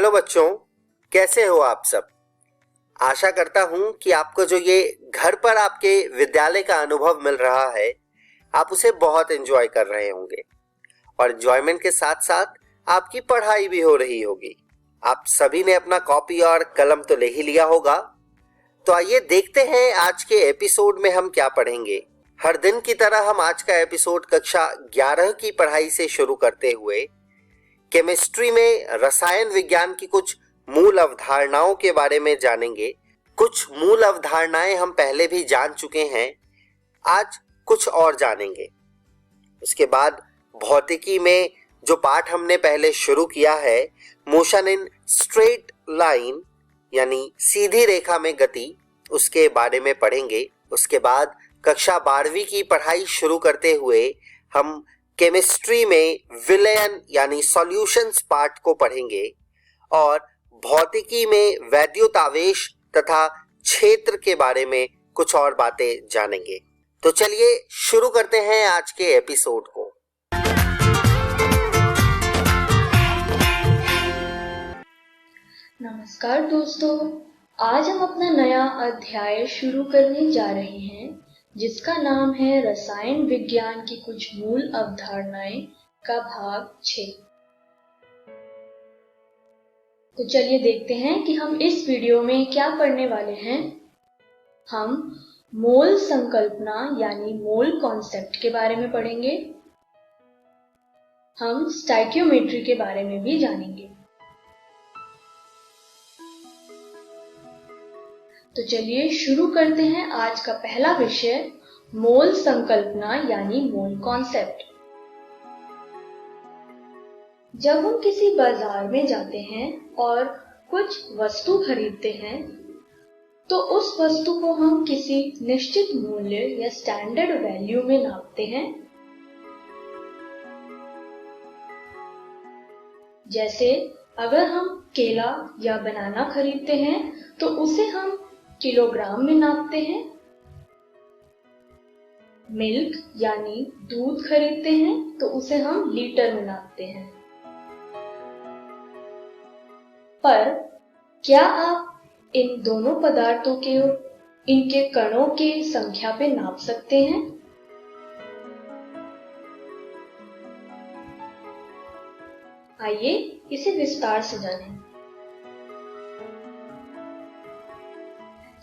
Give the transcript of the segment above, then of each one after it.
Hello बच्चों, कैसे हो आप सब। आशा करता हूं कि आपको जो ये घर पर आपके विद्यालय का अनुभव मिल रहा है, आप उसे बहुत एंजॉय कर रहे होंगे और एंजॉयमेंट के साथ साथ आपकी पढ़ाई भी हो रही होगी। आप सभी ने अपना कॉपी और कलम तो ले ही लिया होगा। तो आइए देखते हैं आज के एपिसोड में हम क्या पढ़ेंगे। हर दिन की तरह हम आज का एपिसोड कक्षा 11 की पढ़ाई से शुरू करते हुए केमिस्ट्री में रसायन विज्ञान की कुछ मूल अवधारणाओं के बारे में जानेंगे। कुछ मूल अवधारणाएं हम पहले भी जान चुके हैं, आज कुछ और जानेंगे। उसके बाद भौतिकी में जो पाठ हमने पहले शुरू किया है, मोशन इन स्ट्रेट लाइन यानी सीधी रेखा में गति, उसके बारे में पढ़ेंगे। उसके बाद कक्षा 12वीं की पढ़ाई शुरू करते हुए हम केमिस्ट्री में विलयन यानी सॉल्यूशंस पार्ट को पढ़ेंगे और भौतिकी में वैद्युतावेश तथा क्षेत्र के बारे में कुछ और बातें जानेंगे। तो चलिए शुरू करते हैं आज के एपिसोड को। नमस्कार दोस्तों, आज हम अपना नया अध्याय शुरू करने जा रहे हैं जिसका नाम है रसायन विज्ञान की कुछ मूल अवधारणाएं का भाग 6। तो चलिए देखते हैं कि हम इस वीडियो में क्या पढ़ने वाले हैं। हम मोल संकल्पना यानी मोल कॉन्सेप्ट के बारे में पढ़ेंगे। हम स्टोइकियोमेट्री के बारे में भी जानेंगे। तो चलिए शुरू करते हैं आज का पहला विषय, मोल संकल्पना यानी मोल कॉन्सेप्ट। जब हम किसी बाजार में जाते हैं और कुछ वस्तु खरीदते हैं तो उस वस्तु को हम किसी निश्चित मूल्य या स्टैंडर्ड वैल्यू में नापते हैं। जैसे अगर हम केला या बनाना खरीदते हैं तो उसे हम किलोग्राम में नापते हैं। मिल्क यानी दूध खरीदते हैं तो उसे हम लीटर में नापते हैं। पर क्या आप इन दोनों पदार्थों के इनके कणों के संख्या पे नाप सकते हैं? आइए इसे विस्तार से जानें।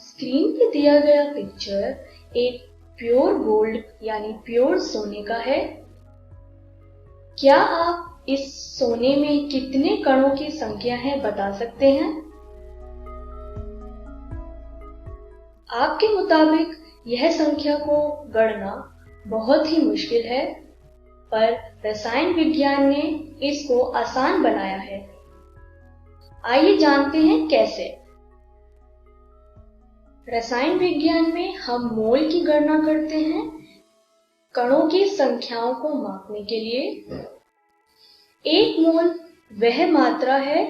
स्क्रीन पे दिया गया पिक्चर एक प्योर गोल्ड यानी प्योर सोने का है। क्या आप इस सोने में कितने कणों की संख्या है बता सकते हैं? आपके मुताबिक यह संख्या को गणना बहुत ही मुश्किल है, पर रसायन विज्ञान ने इसको आसान बनाया है। आइए जानते हैं कैसे। रसायन विज्ञान में हम मोल की गणना करते हैं कणों की संख्याओं को मापने के लिए। एक मोल वह मात्रा है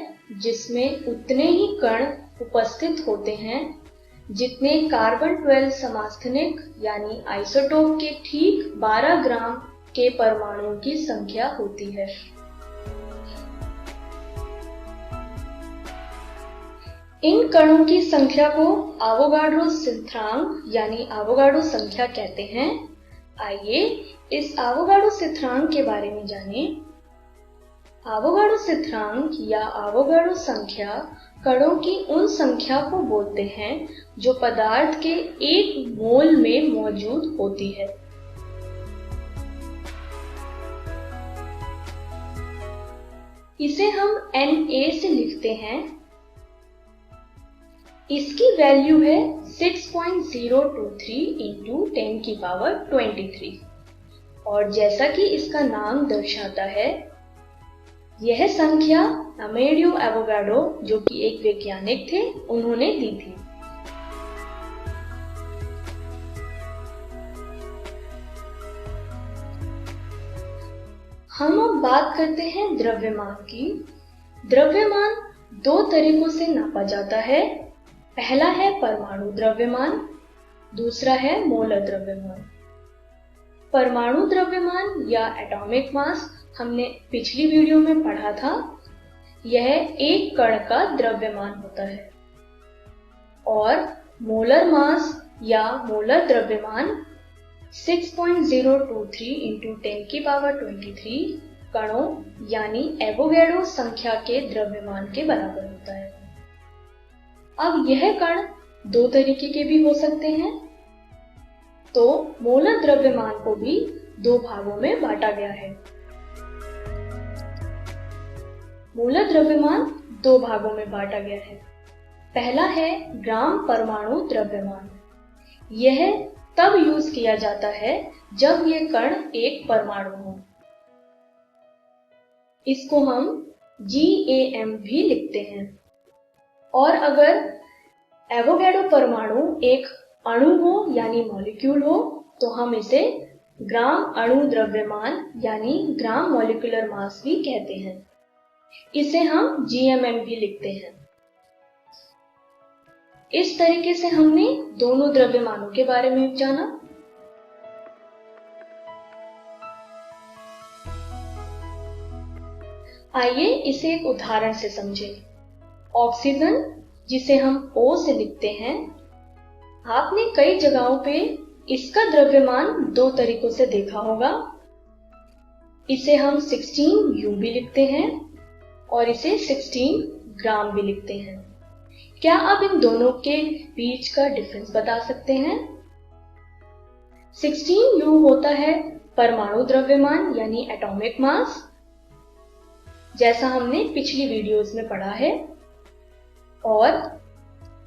जिसमें उतने ही कण उपस्थित होते हैं जितने कार्बन 12 समस्थानिक यानी आइसोटोप के ठीक 12 ग्राम के परमाणुओं की संख्या होती है। इन कणों की संख्या को एवोगाड्रो स्थिरांक यानी एवोगाड्रो संख्या कहते हैं। आइए इस एवोगाड्रो स्थिरांक के बारे में जानें। एवोगाड्रो स्थिरांक या एवोगाड्रो संख्या कणों की उन संख्या को बोलते हैं जो पदार्थ के एक मोल में मौजूद होती है। इसे हम Na से लिखते हैं। इसकी वैल्यू है 6.023 इंटू 10 की पावर 23 और जैसा कि इसका नाम दर्शाता है, यह संख्या अमेडियो एवोगाड्रो जो कि एक वैज्ञानिक थे, उन्होंने दी थी। हम अब बात करते हैं द्रव्यमान की। द्रव्यमान दो तरीकों से नापा जाता है। पहला है परमाणु द्रव्यमान, दूसरा है मोलर द्रव्यमान। परमाणु द्रव्यमान या एटॉमिक मास हमने पिछली वीडियो में पढ़ा था। यह एक कण का द्रव्यमान होता है और मोलर मास या मोलर द्रव्यमान 6.023 × 10⁻23 कणों यानी एवोगैड्रो संख्या के द्रव्यमान के बराबर होता है। अब यह कण दो तरीके के भी हो सकते हैं, तो मोलर द्रव्यमान को भी दो भागों में बांटा गया है। मोलर द्रव्यमान दो भागों में बांटा गया है। पहला है ग्राम परमाणु द्रव्यमान। यह तब यूज किया जाता है जब यह कण एक परमाणु हो। इसको हम GAM भी लिखते हैं। और अगर एवोगैड्रो परमाणु एक अणु हो यानी मॉलिक्यूल हो तो हम इसे ग्राम अणु द्रव्यमान यानी ग्राम मॉलिक्यूलर मास भी कहते हैं। इसे हम GMM भी लिखते हैं। इस तरीके से हमने दोनों द्रव्यमानों के बारे में जाना। आइए इसे एक उदाहरण से समझें। ऑक्सीजन, जिसे हम O से लिखते हैं, आपने कई जगहों पे इसका द्रव्यमान दो तरीकों से देखा होगा। इसे हम 16U भी लिखते हैं और इसे 16 ग्राम भी लिखते हैं। क्या आप इन दोनों के बीच का डिफरेंस बता सकते हैं? 16U होता है परमाणु द्रव्यमान यानी एटॉमिक मास, जैसा हमने पिछली वीडियोस में पढ़ा है, और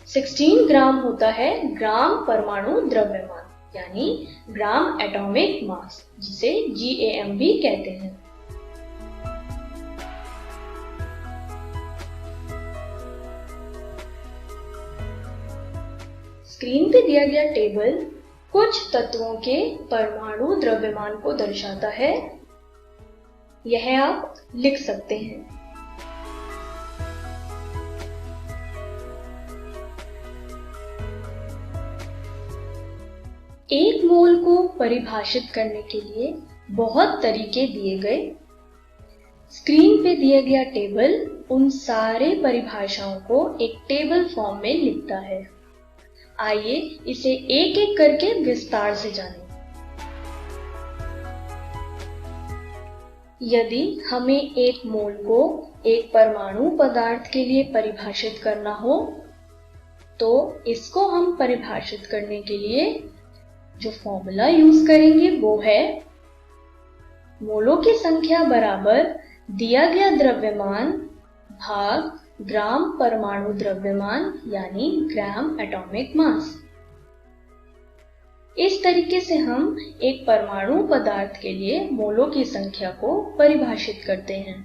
16 ग्राम होता है ग्राम परमाणु द्रव्यमान यानी ग्राम एटॉमिक मास, जिसे GAM भी कहते हैं। स्क्रीन पे दिया गया टेबल कुछ तत्वों के परमाणु द्रव्यमान को दर्शाता है। यह आप लिख सकते हैं। एक मोल को परिभाषित करने के लिए बहुत तरीके दिए गए। स्क्रीन पे दिया गया टेबल उन सारे परिभाषाओं को एक टेबल फॉर्म में लिखता है। आइए इसे एक एक करके विस्तार से जानें। यदि हमें एक मोल को एक परमाणु पदार्थ के लिए परिभाषित करना हो, तो इसको हम परिभाषित करने के लिए जो फॉर्मूला यूज करेंगे वो है मोलों की संख्या बराबर दिया गया द्रव्यमान भाग ग्राम परमाणु द्रव्यमान यानी ग्राम एटॉमिक मास। इस तरीके से हम एक परमाणु पदार्थ के लिए मोलों की संख्या को परिभाषित करते हैं।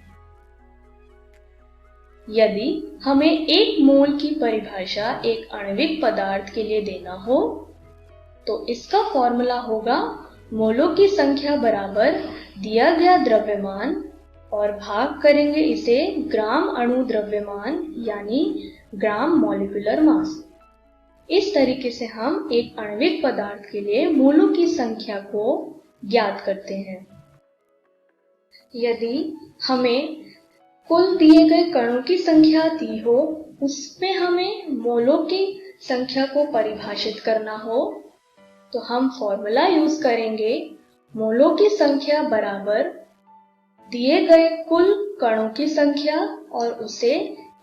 यदि हमें एक मोल की परिभाषा एक आणविक पदार्थ के लिए देना हो, तो इसका फॉर्मूला होगा मोलों की संख्या बराबर दिया गया द्रव्यमान और भाग करेंगे इसे ग्राम अणु द्रव्यमान यानी ग्राम मॉलिक्यूलर मास। इस तरीके से हम एक आणविक पदार्थ के लिए मोलों की संख्या को ज्ञात करते हैं। यदि हमें कुल दिए गए कणों की संख्या दी हो, उसमें हमें मोलों की संख्या को परिभाषित करना हो, तो हम फॉर्मूला यूज करेंगे मोलों की संख्या बराबर दिए गए कुल कणों की संख्या और उसे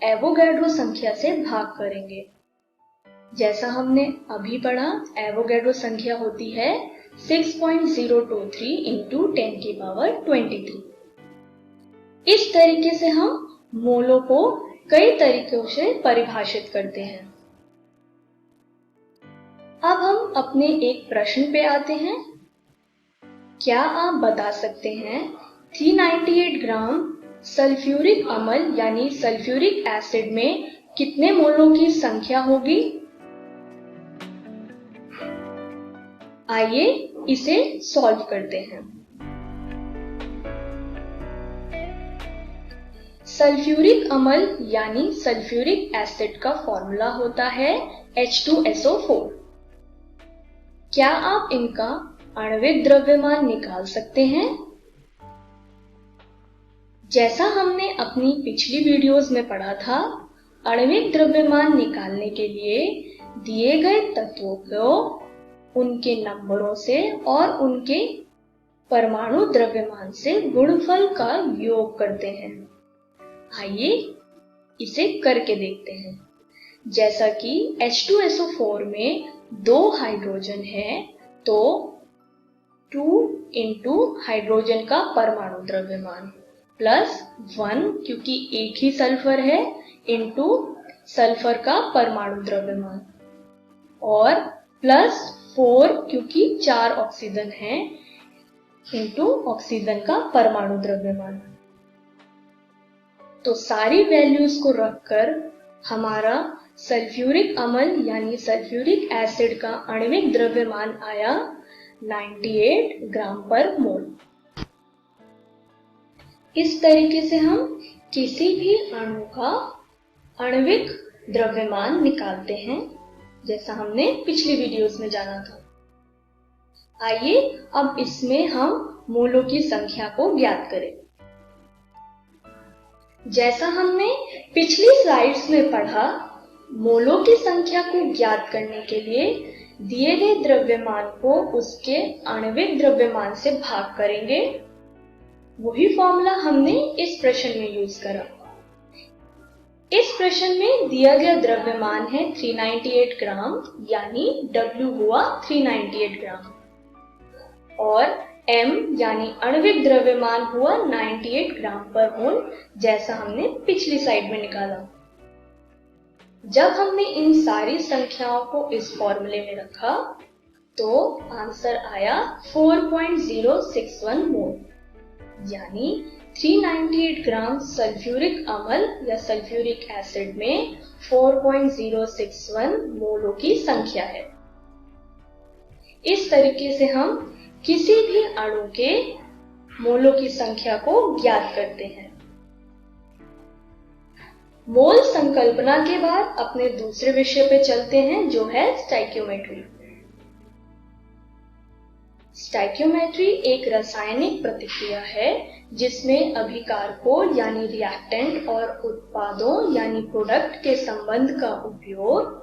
एवोगैड्रो संख्या से भाग करेंगे। जैसा हमने अभी पढ़ा, एवोगैड्रो संख्या होती है 6.023 × 10⁻23। इस तरीके से हम मोलों को कई तरीकों से परिभाषित करते हैं। अब हम अपने एक प्रश्न पे आते हैं। क्या आप बता सकते हैं 398 ग्राम सल्फ्यूरिक अम्ल यानी सल्फ्यूरिक एसिड में कितने मोलों की संख्या होगी? आइए इसे सॉल्व करते हैं। सल्फ्यूरिक अम्ल यानी सल्फ्यूरिक एसिड का फॉर्मूला होता है H2SO4। क्या आप इनका आणविक द्रव्यमान निकाल सकते हैं? जैसा हमने अपनी पिछली वीडियोस में पढ़ा था, आणविक द्रव्यमान निकालने के लिए दिए गए तत्वों को उनके नंबरों से और उनके परमाणु द्रव्यमान से गुणनफल का योग करते हैं। आइए इसे करके देखते हैं। जैसा कि H2SO4 में 2 हाइड्रोजन है, तो 2 इंटू हाइड्रोजन का परमाणु द्रव्यमान प्लस 1 क्योंकि एक ही सल्फर है इंटू सल्फर का परमाणु द्रव्यमान और प्लस 4 क्योंकि 4 ऑक्सीजन है इंटू ऑक्सीजन का परमाणु द्रव्यमान। तो सारी वैल्यूज को रखकर हमारा सल्फ्यूरिक अम्ल यानी सल्फ्यूरिक एसिड का आणविक द्रव्यमान आया 98 ग्राम पर मोल। इस तरीके से हम किसी भी अणु का आणविक द्रव्यमान निकालते हैं, जैसा हमने पिछली वीडियोस में जाना था। आइए अब इसमें हम मोलों की संख्या को ज्ञात करें। जैसा हमने पिछली स्लाइड्स में पढ़ा, मोलों की संख्या को ज्ञात करने के लिए दिए गए द्रव्यमान को उसके आणविक द्रव्यमान से भाग करेंगे। वही फॉर्मूला हमने इस प्रश्न में यूज करा। इस प्रश्न में दिया गया द्रव्यमान है 398 ग्राम, यानी W हुआ 398 ग्राम और M यानी आणविक द्रव्यमान हुआ 98 ग्राम पर मोल, जैसा हमने पिछली स्लाइड में निकाला। जब हमने इन सारी संख्याओं को इस फॉर्मूले में रखा तो आंसर आया 4.061 मोल, यानी 398 ग्राम सल्फ्यूरिक अम्ल या सल्फ्यूरिक एसिड में 4.061 मोलों की संख्या है। इस तरीके से हम किसी भी अणु के मोलों की संख्या को ज्ञात करते हैं। मोल संकल्पना के बाद अपने दूसरे विषय पे चलते हैं, जो है स्टोइकियोमेट्री। स्टोइकियोमेट्री एक रासायनिक प्रतिक्रिया है जिसमें अभिकारकों यानी रिएक्टेंट और उत्पादों यानी प्रोडक्ट के संबंध का उपयोग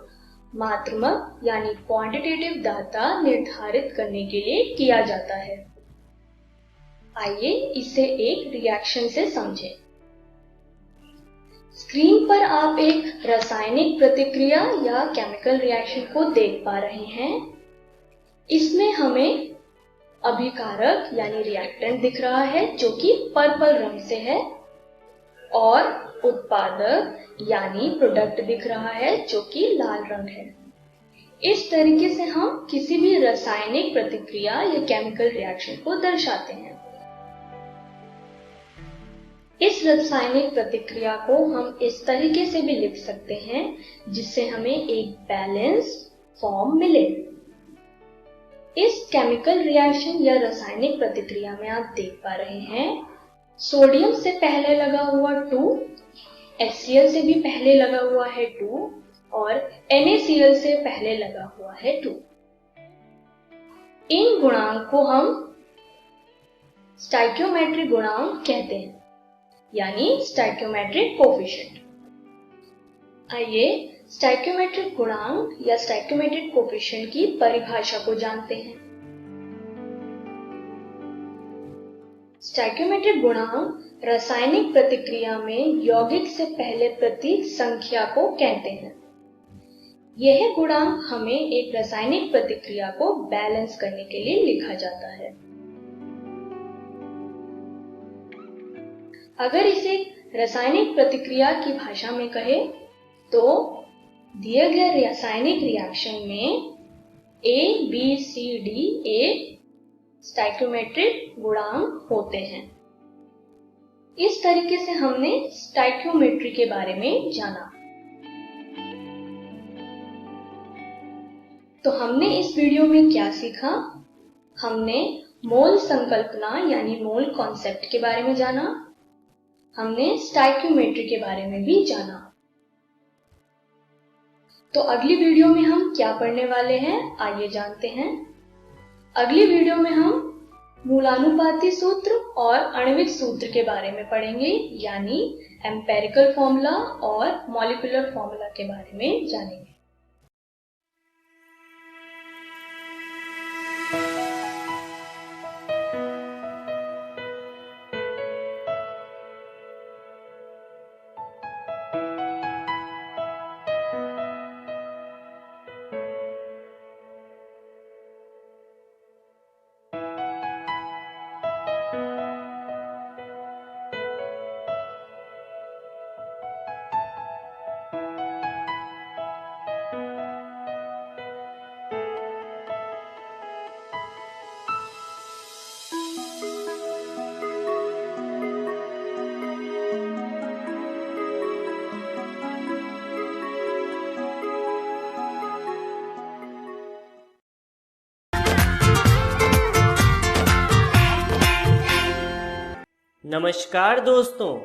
मात्रात्मक यानी क्वांटिटेटिव डाटा निर्धारित करने के लिए किया जाता है। आइए इसे एक रिएक्शन से समझें। स्क्रीन पर आप एक रासायनिक प्रतिक्रिया या केमिकल रिएक्शन को देख पा रहे हैं। इसमें हमें अभिकारक यानी रिएक्टेंट दिख रहा है जो कि पर्पल रंग से है, और उत्पादक यानी प्रोडक्ट दिख रहा है जो कि लाल रंग है। इस तरीके से हम किसी भी रासायनिक प्रतिक्रिया या केमिकल रिएक्शन को दर्शाते हैं। इस रासायनिक प्रतिक्रिया को हम इस तरीके से भी लिख सकते हैं जिससे हमें एक बैलेंस्ड फॉर्म मिले। इस केमिकल रिएक्शन या रासायनिक प्रतिक्रिया में आप देख पा रहे हैं, सोडियम से पहले लगा हुआ 2, HCl से भी पहले लगा हुआ है 2 और NaCl से पहले लगा हुआ है 2। इन गुणांक को हम स्टोइकियोमेट्रिक गुणांक कहते हैं, यानी स्टोइकियोमेट्रिक कोफिशिएंट। आइए स्टोइकियोमेट्रिक गुणांक या स्टोइकियोमेट्रिक कोफिशिएंट की परिभाषा को जानते हैं। स्टोइकियोमेट्रिक गुणांक रासायनिक प्रतिक्रिया में यौगिक से पहले प्रतीक संख्या को कहते हैं। यह गुणांक हमें एक रासायनिक प्रतिक्रिया को बैलेंस करने के लिए लिखा जाता है। अगर इसे रासायनिक प्रतिक्रिया की भाषा में कहें तो दिए गए रासायनिक रिएक्शन में A, B, C, D एक स्टोइकियोमेट्रिक गुणांक होते हैं। इस तरीके से हमने स्टोइकियोमेट्री के बारे में जाना। तो हमने इस वीडियो में क्या सीखा? हमने मोल संकल्पना यानी मोल कॉन्सेप्ट के बारे में जाना। हमने स्टोइकियोमेट्री के बारे में भी जाना। तो अगली वीडियो में हम क्या पढ़ने वाले हैं, आइए जानते हैं। अगली वीडियो में हम मूलानुपाती सूत्र और आणविक सूत्र के बारे में पढ़ेंगे, यानी एम्पेरिकल फॉर्मूला और मॉलिक्यूलर फॉर्मूला के बारे में जानेंगे। नमस्कार दोस्तों,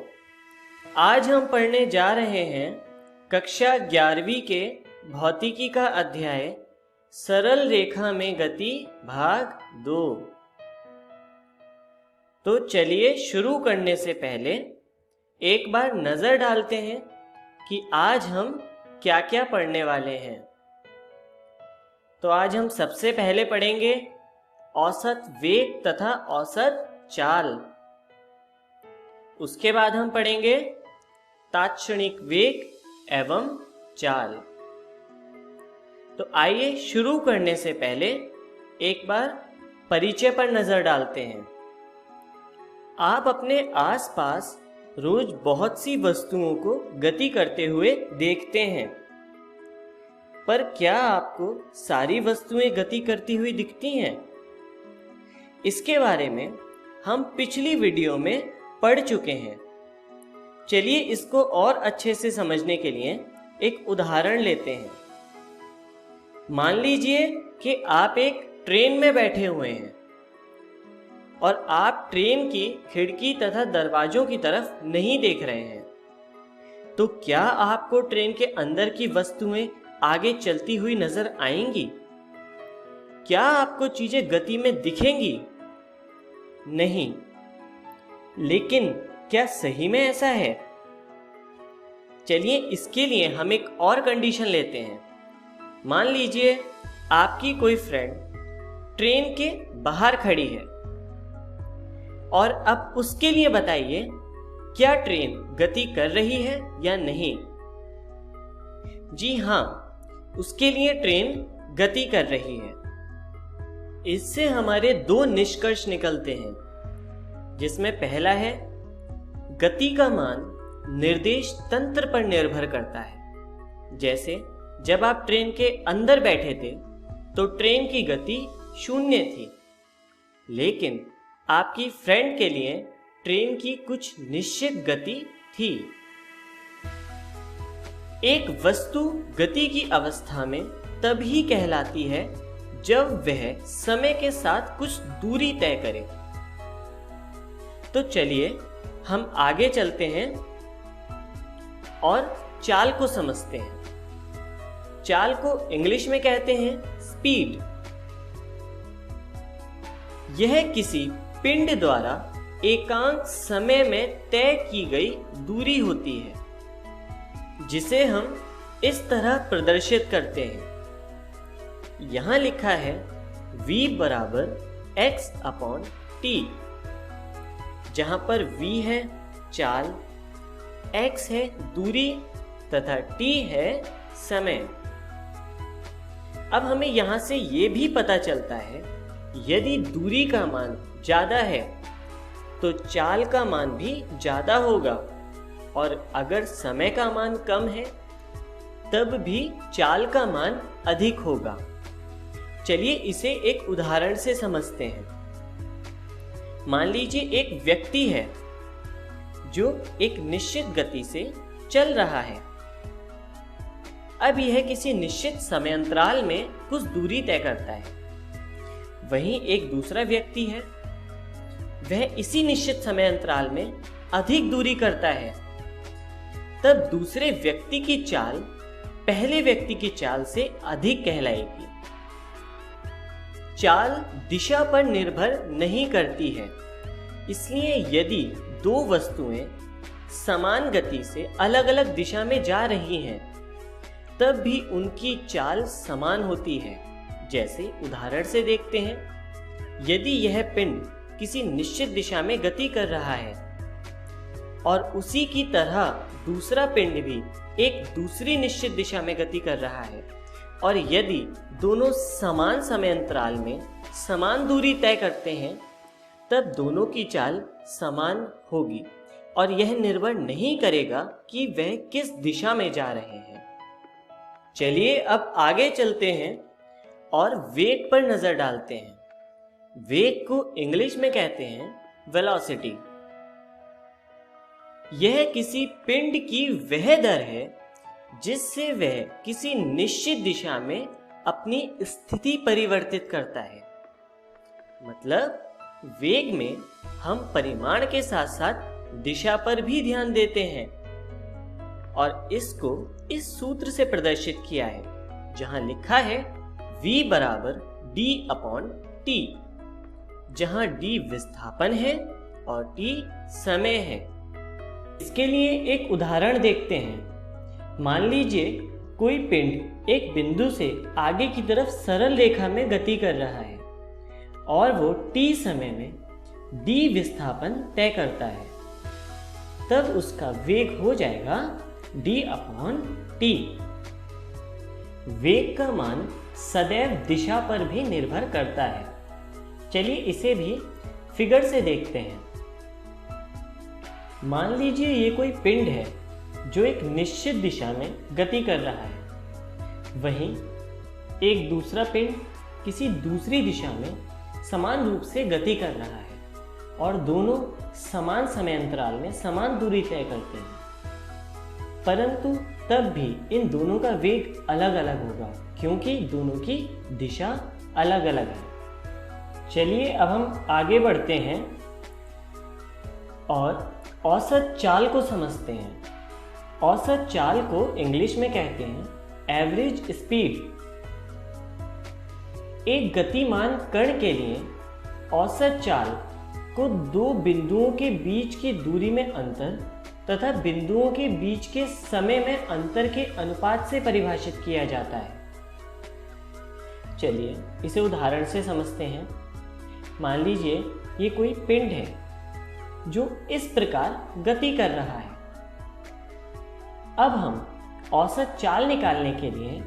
आज हम पढ़ने जा रहे हैं कक्षा 11वीं के भौतिकी का अध्याय सरल रेखा में गति भाग 2। तो चलिए शुरू करने से पहले एक बार नजर डालते हैं कि आज हम क्या क्या पढ़ने वाले हैं। तो आज हम सबसे पहले पढ़ेंगे औसत वेग तथा औसत चाल। उसके बाद हम पढ़ेंगे तात्क्षणिक वेग एवं चाल। तो आइए शुरू करने से पहले एक बार परिचय पर नजर डालते हैं। आप अपने आसपास रोज बहुत सी वस्तुओं को गति करते हुए देखते हैं, पर क्या आपको सारी वस्तुएं गति करती हुई दिखती हैं? इसके बारे में हम पिछली वीडियो में पढ़ चुके हैं। चलिए इसको और अच्छे से समझने के लिए एक उदाहरण लेते हैं। मान लीजिए कि आप एक ट्रेन में बैठे हुए हैं और आप ट्रेन की खिड़की तथा दरवाजों की तरफ नहीं देख रहे हैं। तो क्या आपको ट्रेन के अंदर की वस्तुएं आगे चलती हुई नजर आएंगी? क्या आपको चीजें गति में दिखेंगी? नहीं। लेकिन क्या सही में ऐसा है? चलिए इसके लिए हम एक और कंडीशन लेते हैं। मान लीजिए आपकी कोई फ्रेंड ट्रेन के बाहर खड़ी है और अब उसके लिए बताइए क्या ट्रेन गति कर रही है या नहीं। जी हाँ, उसके लिए ट्रेन गति कर रही है। इससे हमारे दो निष्कर्ष निकलते हैं, जिसमें पहला है गति का मान निर्देश तंत्र पर निर्भर करता है। जैसे जब आप ट्रेन के अंदर बैठे थे तो ट्रेन की गति 0 थी, लेकिन आपकी फ्रेंड के लिए ट्रेन की कुछ निश्चित गति थी। एक वस्तु गति की अवस्था में तभी कहलाती है जब वह समय के साथ कुछ दूरी तय करे। तो चलिए हम आगे चलते हैं और चाल को समझते हैं। चाल को इंग्लिश में कहते हैं स्पीड। यह किसी पिंड द्वारा एकांक समय में तय की गई दूरी होती है, जिसे हम इस तरह प्रदर्शित करते हैं। यहां लिखा है v बराबर x/t, जहां पर v है चाल, x है दूरी तथा t है समय। अब हमें यहां से यह भी पता चलता है यदि दूरी का मान ज्यादा है तो चाल का मान भी ज्यादा होगा, और अगर समय का मान कम है तब भी चाल का मान अधिक होगा। चलिए इसे एक उदाहरण से समझते हैं। मान लीजिए एक व्यक्ति है जो एक निश्चित गति से चल रहा है। अब यह किसी निश्चित समय अंतराल में कुछ दूरी तय करता है। वहीं एक दूसरा व्यक्ति है, वह इसी निश्चित समय अंतराल में अधिक दूरी करता है। तब दूसरे व्यक्ति की चाल पहले व्यक्ति की चाल से अधिक कहलाएगी। चाल दिशा पर निर्भर नहीं करती है। इसलिए यदि दो वस्तुएं समान गति से अलग अलग दिशा में जा रही हैं, तब भी उनकी चाल समान होती है। जैसे उदाहरण से देखते हैं, यदि यह पिंड किसी निश्चित दिशा में गति कर रहा है और उसी की तरह दूसरा पिंड भी एक दूसरी निश्चित दिशा में गति कर रहा है, और यदि दोनों समान समय अंतराल में समान दूरी तय करते हैं, तब दोनों की चाल समान होगी और यह निर्भर नहीं करेगा कि वह किस दिशा में जा रहे हैं। चलिए अब आगे चलते हैं और वेग पर नजर डालते हैं। वेग को इंग्लिश में कहते हैं वेलोसिटी। यह किसी पिंड की वह दर है जिससे वह किसी निश्चित दिशा में अपनी स्थिति परिवर्तित करता है। मतलब वेग में हम परिमाण के साथ साथ दिशा पर भी ध्यान देते हैं, और इसको इस सूत्र से प्रदर्शित किया है, जहां लिखा है v बराबर d/t, जहां d विस्थापन है और t समय है। इसके लिए एक उदाहरण देखते हैं। मान लीजिए कोई पिंड एक बिंदु से आगे की तरफ सरल रेखा में गति कर रहा है और वो t समय में d विस्थापन तय करता है, तब उसका वेग हो जाएगा d/t। वेग का मान सदैव दिशा पर भी निर्भर करता है। चलिए इसे भी फिगर से देखते हैं। मान लीजिए ये कोई पिंड है जो एक निश्चित दिशा में गति कर रहा है, वहीं एक दूसरा पिंड किसी दूसरी दिशा में समान रूप से गति कर रहा है और दोनों समान समय अंतराल में समान दूरी तय करते हैं, परंतु तब भी इन दोनों का वेग अलग अलग होगा क्योंकि दोनों की दिशा अलग अलग है। चलिए अब हम आगे बढ़ते हैं और औसत चाल को समझते हैं। औसत चाल को इंग्लिश में कहते हैं एवरेज स्पीड। एक गतिमान कण के लिए औसत चाल को दो बिंदुओं के बीच की दूरी में अंतर तथा बिंदुओं के बीच के समय में अंतर के अनुपात से परिभाषित किया जाता है। चलिए इसे उदाहरण से समझते हैं। मान लीजिए ये कोई पिंड है जो इस प्रकार गति कर रहा है। अब हम औसत चाल निकालने के लिए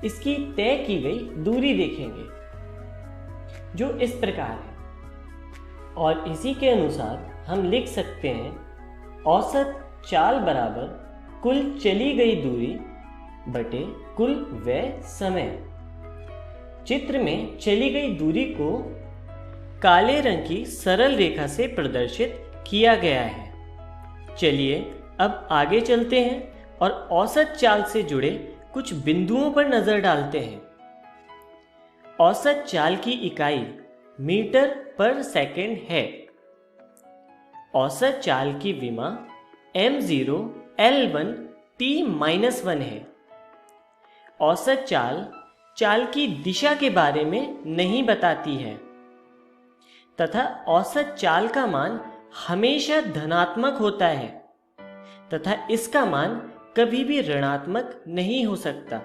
इसकी तय की गई दूरी देखेंगे जो इस प्रकार है, और इसी के अनुसार हम लिख सकते हैं औसत चाल बराबर कुल चली गई दूरी बटे कुल व्यय समय। चित्र में चली गई दूरी को काले रंग की सरल रेखा से प्रदर्शित किया गया है। चलिए अब आगे चलते हैं और औसत चाल से जुड़े कुछ बिंदुओं पर नजर डालते हैं। औसत चाल की इकाई मीटर पर सेकंड है। औसत चाल की विमा m0 L1 t-1 है। औसत चाल की दिशा के बारे में नहीं बताती है तथा औसत चाल का मान हमेशा धनात्मक होता है तथा इसका मान कभी भी ऋणात्मक नहीं हो सकता।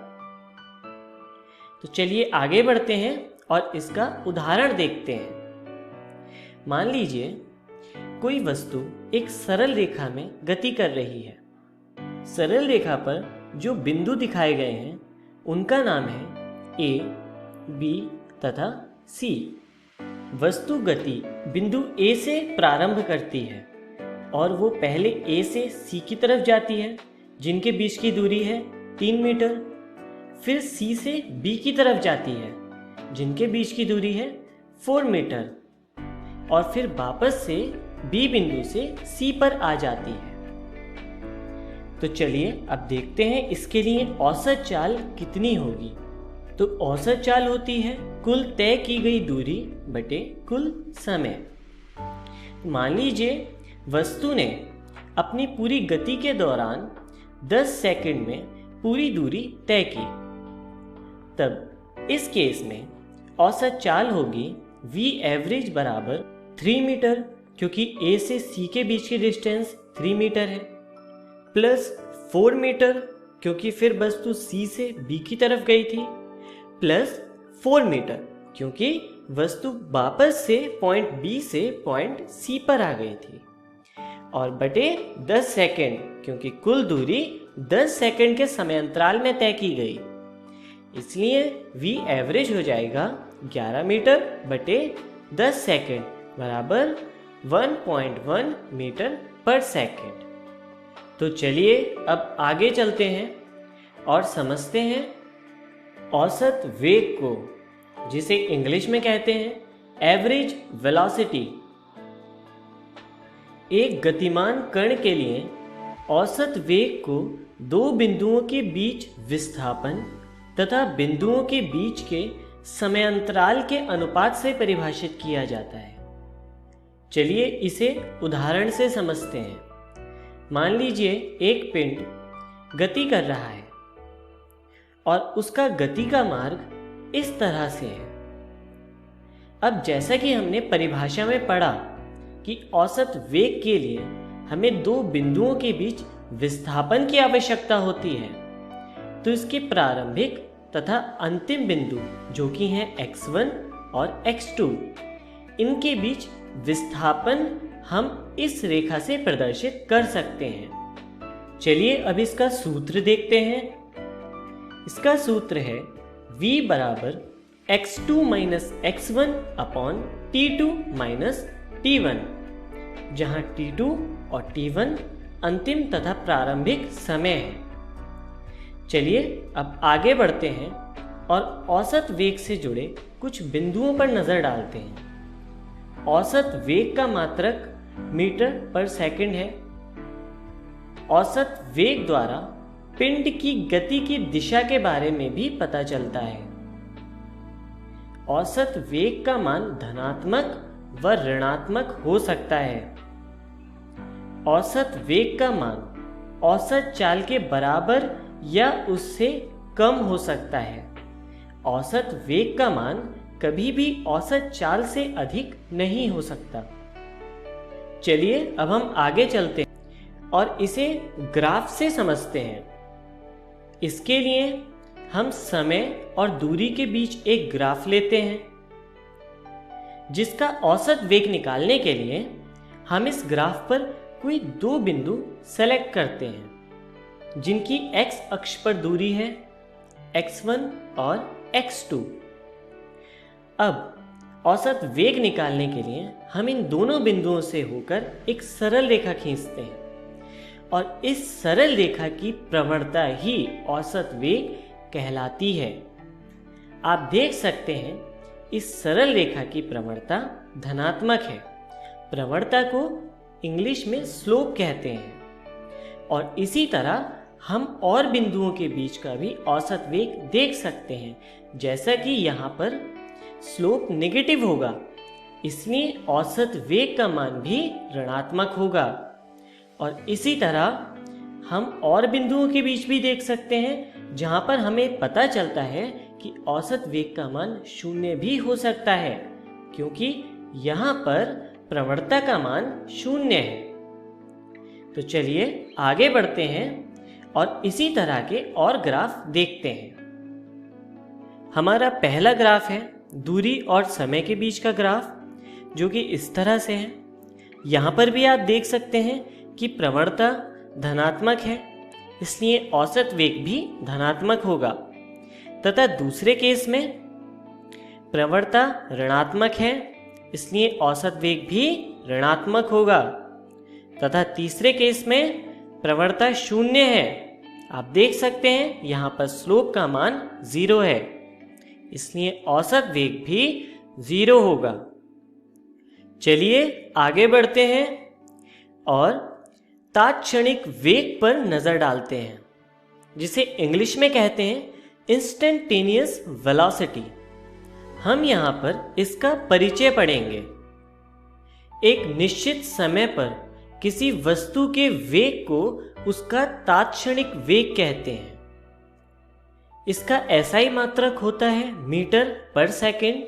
तो चलिए आगे बढ़ते हैं और इसका उदाहरण देखते हैं। मान लीजिए कोई वस्तु एक सरल रेखा में गति कर रही है। सरल रेखा पर जो बिंदु दिखाए गए हैं उनका नाम है A, B तथा C। वस्तु गति बिंदु A से प्रारंभ करती है और वो पहले A से C की तरफ जाती है जिनके बीच की दूरी है 3 मीटर। फिर C से B की तरफ जाती है जिनके बीच की दूरी है 4 मीटर, और फिर वापस से B बिंदु से C पर आ जाती है। तो चलिए अब देखते हैं इसके लिए औसत चाल कितनी होगी। तो औसत चाल होती है कुल तय की गई दूरी बटे कुल समय। मान लीजिए वस्तु ने अपनी पूरी गति के दौरान 10 सेकंड में पूरी दूरी तय की, तब इस केस में औसत चाल होगी v एवरेज बराबर 3 मीटर, क्योंकि a से c के बीच की डिस्टेंस 3 मीटर है, प्लस 4 मीटर क्योंकि फिर वस्तु c से b की तरफ गई थी, प्लस 4 मीटर क्योंकि वस्तु वापस से पॉइंट b से पॉइंट c पर आ गई थी, और बटे 10 सेकेंड क्योंकि कुल दूरी 10 सेकेंड के समयांतराल में तय की गई। इसलिए v एवरेज हो जाएगा 11 मीटर बटे 10 सेकेंड बराबर 1.1 मीटर पर सेकेंड। तो चलिए अब आगे चलते हैं और समझते हैं औसत वेग को, जिसे इंग्लिश में कहते हैं एवरेज वेलोसिटी। एक गतिमान कण के लिए औसत वेग को दो बिंदुओं के बीच विस्थापन तथा बिंदुओं के बीच के समयांतराल के अनुपात से परिभाषित किया जाता है। चलिए इसे उदाहरण से समझते हैं। मान लीजिए एक पिंड गति कर रहा है और उसका गति का मार्ग इस तरह से है। अब जैसा कि हमने परिभाषा में पढ़ा कि औसत वेग के लिए हमें दो बिंदुओं के बीच विस्थापन की आवश्यकता होती है, तो इसके प्रारंभिक तथा अंतिम बिंदु जो कि हैं x1 और x2, इनके बीच विस्थापन हम इस रेखा से प्रदर्शित कर सकते हैं। चलिए अब इसका सूत्र देखते हैं। इसका सूत्र है v बराबर x2 minus x1 upon t2 minus t1, जहां t2 और t1 अंतिम तथा प्रारंभिक समय है। चलिए अब आगे बढ़ते हैं और औसत वेग से जुड़े कुछ बिंदुओं पर नजर डालते हैं। औसत वेग का मात्रक मीटर पर सेकंड है। औसत वेग द्वारा पिंड की गति की दिशा के बारे में भी पता चलता है। औसत वेग का मान धनात्मक व ऋणात्मक हो सकता है। औसत वेग का मान औसत चाल के बराबर या उससे कम हो सकता है। औसत वेग का मान कभी भी औसत चाल से अधिक नहीं हो सकता। चलिए अब हम आगे चलते हैं और इसे ग्राफ से समझते हैं। इसके लिए हम समय और दूरी के बीच एक ग्राफ लेते हैं, जिसका औसत वेग निकालने के लिए हम इस ग्राफ पर कोई दो बिंदु सेलेक्ट करते हैं जिनकी x अक्ष पर दूरी है x1 और x2। अब औसत वेग निकालने के लिए हम इन दोनों बिंदुओं से होकर एक सरल रेखा खींचते हैं और इस सरल रेखा की प्रवणता ही औसत वेग कहलाती है। आप देख सकते हैं इस सरल रेखा की प्रवणता धनात्मक है। प्रवणता को इंग्लिश में स्लोप कहते हैं। और इसी तरह हम और बिंदुओं के बीच का भी औसत वेग देख सकते हैं। जैसा कि यहाँ पर स्लोप नेगेटिव होगा, इसलिए औसत वेग का मान भी ऋणात्मक होगा। और इसी तरह हम और बिंदुओं के बीच भी देख सकते हैं, जहाँ पर हमें पता चलता है कि औसत वेग का मान 0 भी हो सकता है, क्योंकि यहाँ पर प्रवणता का मान 0 है। तो चलिए आगे बढ़ते हैं और इसी तरह के और ग्राफ देखते हैं। हमारा पहला ग्राफ है दूरी और समय के बीच का ग्राफ, जो कि इस तरह से है। यहाँ पर भी आप देख सकते हैं कि प्रवणता धनात्मक है, इसलिए औसत वेग भी धनात्मक होगा, तथा दूसरे केस में प्रवणता ऋणात्मक है, इसलिए औसत वेग भी ऋणात्मक होगा, तथा तीसरे केस में प्रवणता 0 है। आप देख सकते हैं यहाँ पर स्लोप का मान 0 है, इसलिए औसत वेग भी 0 होगा। चलिए आगे बढ़ते हैं और तात्क्षणिक वेग पर नजर डालते हैं, जिसे इंग्लिश में कहते हैं इंस्टेंटेनियस वेलोसिटी। हम यहाँ पर इसका परिचय पढ़ेंगे। एक निश्चित समय पर किसी वस्तु के वेग को उसका तात्क्षणिक वेग कहते हैं। इसका एसआई मात्रक होता है मीटर पर सेकेंड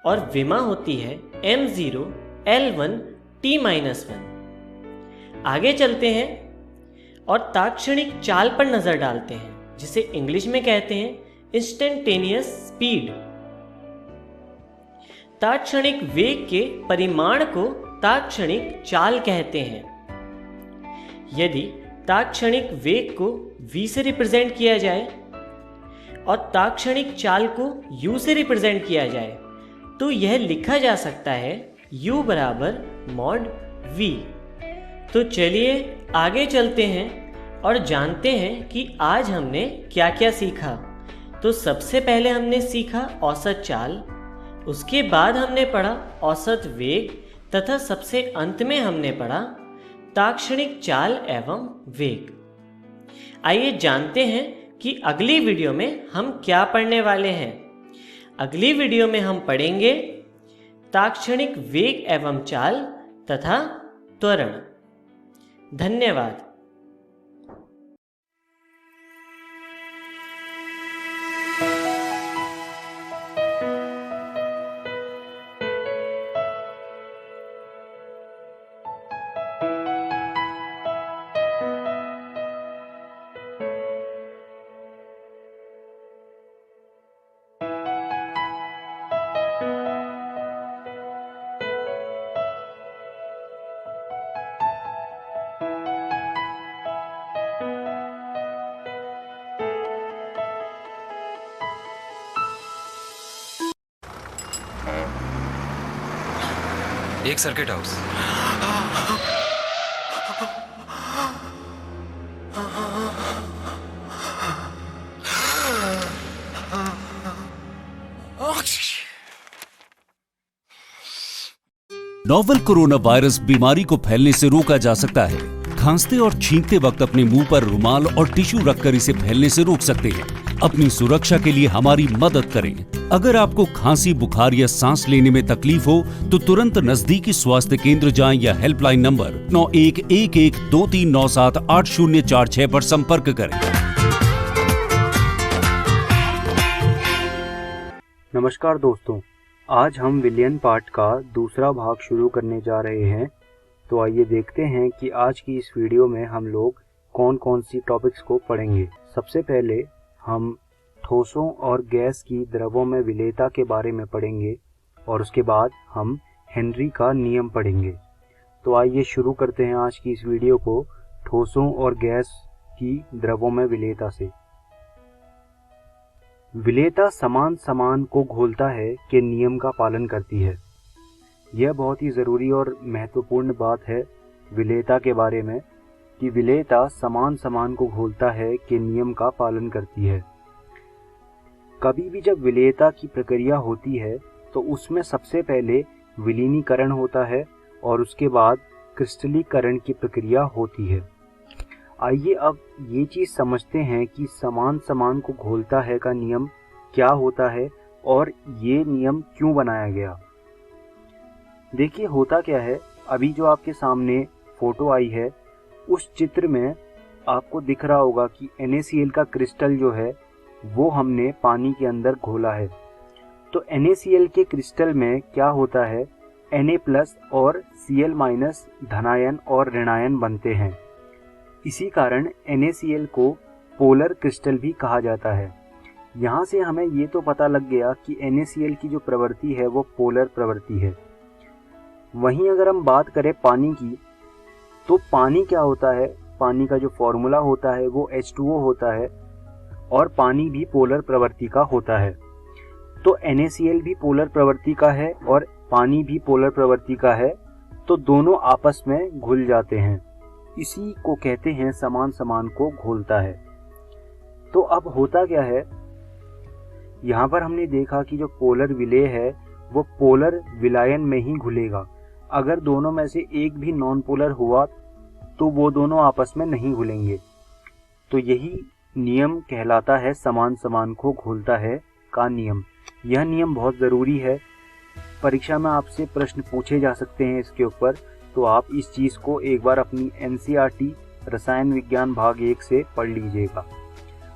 और विमा होती है m0L1T-1। आगे चलते हैं और ताक्षणिक चाल पर नजर डालते हैं, जिसे इंग्लिश में कहते हैं इंस्टेंटेनियस स्पीड। ताक्षणिक वेग के परिमाण को ताक्षणिक चाल कहते हैं। यदि ताक्षणिक वेग को v से रिप्रेजेंट किया जाए और ताक्षणिक चाल को u से रिप्रेजेंट किया जाए तो यह लिखा जा सकता है u बराबर मॉड v। तो चलिए आगे चलते हैं और जानते हैं कि आज हमने क्या क्या सीखा। तो सबसे पहले हमने सीखा औसत चाल, उसके बाद हमने पढ़ा औसत वेग तथा सबसे अंत में हमने पढ़ा ताक्षणिक चाल एवं वेग। आइए जानते हैं कि अगली वीडियो में हम क्या पढ़ने वाले हैं। अगली वीडियो में हम पढ़ेंगे ताक्षणिक वेग एवं चाल तथा त्वरण। धन्यवाद। एक circuit house. Novel corona virus बीमारी को फैलने से रोका जा सकता है। खांसते और छींकते वक्त अपने मुंह पर रुमाल और टिश्यू रखकर इसे फैलने से रोक सकते हैं। अपनी सुरक्षा के लिए हमारी मदद करें। अगर आपको खांसी, बुखार या सांस लेने में तकलीफ हो तो तुरंत नजदीकी स्वास्थ्य केंद्र जाएं या हेल्पलाइन नंबर 911123978046 पर संपर्क करें। नमस्कार दोस्तों, आज हम विलियन पार्ट का दूसरा भाग शुरू करने जा रहे हैं। तो आइए देखते हैं कि आज की इस वीडियो में हम लोग कौन कौन सी टॉपिक्स को पढ़ेंगे। सबसे पहले हम ठोसों और गैस की द्रवों में विलेयता के बारे में पढ़ेंगे और उसके बाद हम हेनरी का नियम पढ़ेंगे। तो आइए शुरू करते हैं आज की इस वीडियो को ठोसों और गैस की द्रवों में विलेयता से। विलेयता समान समान को घोलता है के नियम का पालन करती है। यह बहुत ही ज़रूरी और महत्वपूर्ण बात है विलेयता के बारे में कि विलेयता समान समान को घोलता है के नियम का पालन करती है। कभी भी जब विलेयता की प्रक्रिया होती है तो उसमें सबसे पहले विलीनीकरण होता है और उसके बाद क्रिस्टलीकरण की प्रक्रिया होती है। आइए अब ये चीज़ समझते हैं कि समान समान को घोलता है का नियम क्या होता है और ये नियम क्यों बनाया गया। देखिए होता क्या है, अभी जो आपके सामने फोटो आई है उस चित्र में आपको दिख रहा होगा कि NaCl का क्रिस्टल जो है वो हमने पानी के अंदर घोला है। तो NaCl के क्रिस्टल में क्या होता है, Na+ और Cl- धनायन और ऋणायन बनते हैं। इसी कारण NaCl को पोलर क्रिस्टल भी कहा जाता है। यहाँ से हमें ये तो पता लग गया कि NaCl की जो प्रवृत्ति है वो पोलर प्रवृत्ति है। वहीं अगर हम बात करें पानी की, तो पानी क्या होता है, पानी का जो फॉर्मूला होता है वो H2O होता है और पानी भी पोलर प्रवृत्ति का होता है। तो NaCl भी पोलर प्रवृत्ति का है और पानी भी पोलर प्रवृत्ति का है, तो दोनों आपस में घुल जाते हैं। इसी को कहते हैं समान समान को घोलता है। तो अब होता क्या है, यहाँ पर हमने देखा कि जो पोलर विलेय है वो पोलर विलायन में ही घुलेगा। अगर दोनों में से एक भी नॉन पोलर हुआ तो वो दोनों आपस में नहीं घुलेंगे। तो यही नियम कहलाता है समान समान को घोलता है का नियम। यह नियम बहुत ज़रूरी है, परीक्षा में आपसे प्रश्न पूछे जा सकते हैं इसके ऊपर। तो आप इस चीज़ को एक बार अपनी NCERT रसायन विज्ञान भाग 1 से पढ़ लीजिएगा।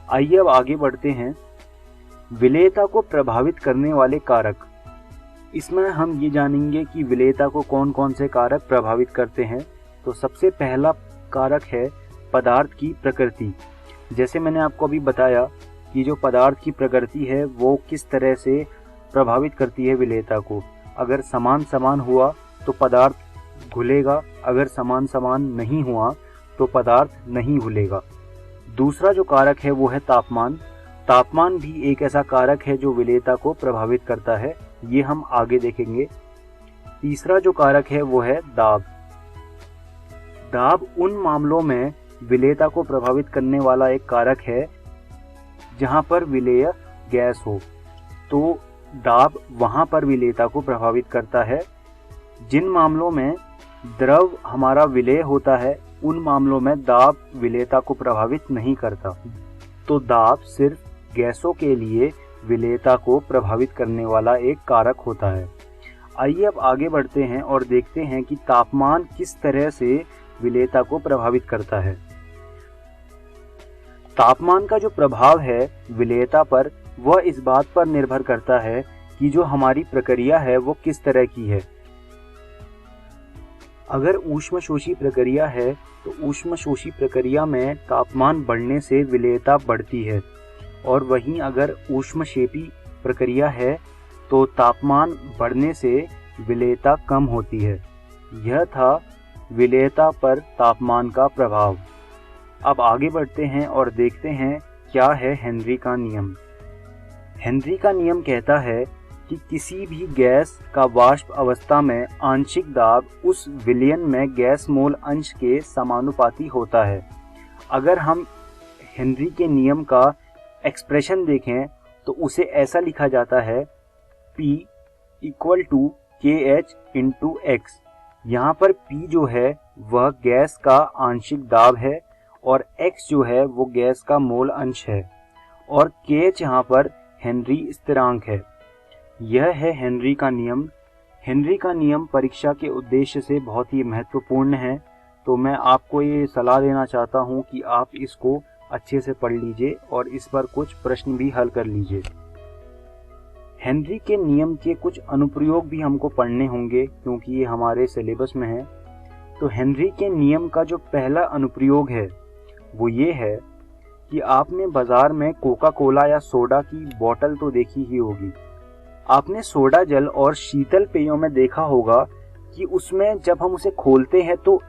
आइए अब आगे बढ़ते हैं विलेयता को प्रभावित करने वाले कारक। इसमें हम ये जानेंगे कि विलेयता को कौन कौन से कारक प्रभावित करते हैं। तो सबसे पहला कारक है पदार्थ की प्रकृति। जैसे मैंने आपको अभी बताया कि जो पदार्थ की प्रकृति है वो किस तरह से प्रभावित करती है विलेयता को। अगर समान समान हुआ तो पदार्थ घुलेगा, अगर समान समान नहीं हुआ तो पदार्थ नहीं घुलेगा। दूसरा जो कारक है वो है तापमान। तापमान भी एक ऐसा कारक है जो विलेयता को प्रभावित करता है, ये हम आगे देखेंगे। तीसरा जो कारक है वो है दाब। दाब उन मामलों में विलेयता को प्रभावित करने वाला एक कारक है जहां पर विलेय गैस हो, तो दाब वहां पर विलेयता को प्रभावित करता है। जिन मामलों में द्रव हमारा विलेय होता है उन मामलों में दाब विलेयता को प्रभावित नहीं करता। तो दाब सिर्फ गैसों के लिए विलेयता को प्रभावित करने वाला एक कारक होता है। आइए अब आगे बढ़ते हैं और देखते हैं कि तापमान किस तरह से विलेयता को प्रभावित करता है। तापमान का जो प्रभाव है विलेयता पर वह इस बात पर निर्भर करता है कि जो हमारी प्रक्रिया है वो किस तरह की है। अगर ऊष्मशोषी प्रक्रिया है तो ऊष्मशोषी प्रक्रिया में तापमान बढ़ने से विलेयता बढ़ती है, और वहीं अगर ऊष्मक्षेपी प्रक्रिया है तो तापमान बढ़ने से विलेयता कम होती है। यह था विलेयता पर तापमान का प्रभाव। अब आगे बढ़ते हैं और देखते हैं क्या है हेनरी का नियम। हेनरी का नियम कहता है कि किसी भी गैस का वाष्प अवस्था में आंशिक दाब उस विलयन में गैस मोल अंश के समानुपाती होता है। अगर हम हेनरी के नियम का एक्सप्रेशन देखें तो उसे ऐसा लिखा जाता है P equal to KH into X। यहाँ पर P जो है वह गैस का आंशिक दाब है और X जो है वो गैस का मोल अंश है, और KH यहाँ पर हेनरी स्थिरांक है। यह है हेनरी का नियम। हेनरी का नियम परीक्षा के उद्देश्य से बहुत ही महत्वपूर्ण है, तो मैं आपको ये सलाह देना चाहता हूँ कि आप इसको अच्छे से पढ़ लीजिए और इस पर कुछ प्रश्न भी हल कर लीजिए। हेनरी के नियम के कुछ अनुप्रयोग भी हमको पढ़ने होंगे क्योंकि ये हमारे सिलेबस में है। तो हेनरी के नियम का जो पहला अनुप्रयोग है वो ये है कि आपने बाजार में कोका कोला या सोडा की बोतल तो देखी ही होगी। आपने सोडा जल और शीतल पेयों में देखा होगा कि उसमें जब हम उसे खोलते हैं तो